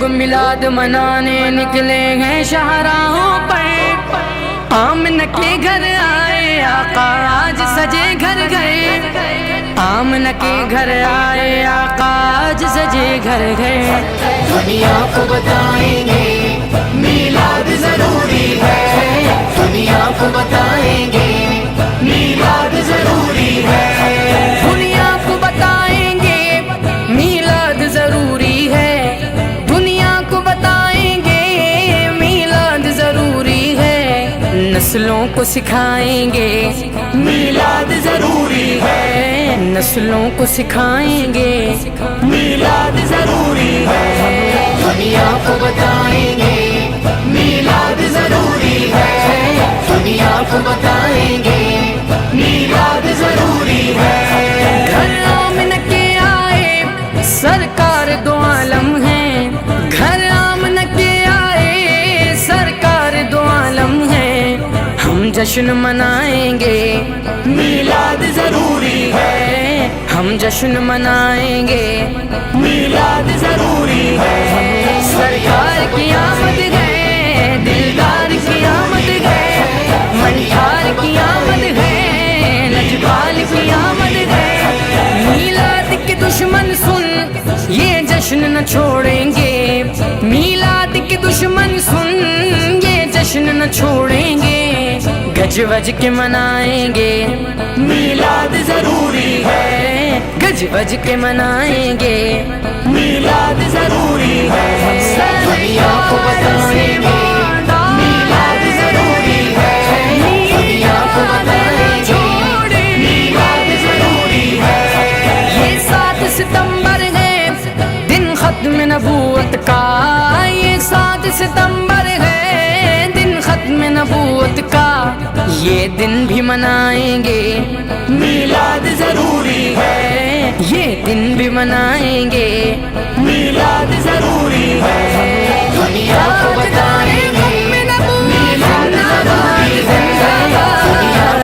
میلاد منانے نکلے ہیں شاہراہوں پر، آمنہ کے گھر آئے آقا آج سجے گھر گئے، آمنہ کے گھر آئے آقا آج سجے گھر گئے۔ دنیا کو بتائیں گے میلاد ضروری ہے، دنیا کو بتائیں گے میلاد ضروری ہے، دنیا کو بتائیں گے میلاد ضروری ہے، دنیا کو بتائیں گے میلاد ضروری ہے، نسلوں کو سکھائیں گے میلاد ضروری ہے، نسلوں کو سکھائیں گے میلاد ضروری ہے، دنیا کو بتائیں گے میلاد ضروری ہے، دنیا کو بتائیں گے میلاد ضروری ہے۔ گھر آمنہ کے آئے سرکار دو عالم ہیں، گھر آمنہ کے آئے سرکار دو عالم ہیں، ہم جشن منائیں گے میلاد ضروری ہے، ہم جشن منائیں گے میلاد ضروری ہے، سرکار کی آمد ہے، دلدار کی آمد ہے، منشار کی آمد ہے، لجپال کی آمد ہے، میلاد کے دشمن سن یہ جشن نہ چھوڑیں گے، میلاد کے دشمن سن یہ جشن نہ چھوڑیں گے، گج وج کے منائیں گے میلاد ضروری ہے، گج وج کے منائیں گے میلاد ضروری ہے، دنیا کو بتائیں گے میلاد ضروری ہے، دنیا کو بتائیں گے میلاد ضروری ہے۔ یہ 7 ستمبر ہے دن ختم نبوت کا، یہ 7 ستمبر ہے دن ختم نبوت کا، یہ دن بھی منائیں گے میلاد ضروری ہے، یہ دن بھی منائیں گے میلاد ضروری ہے۔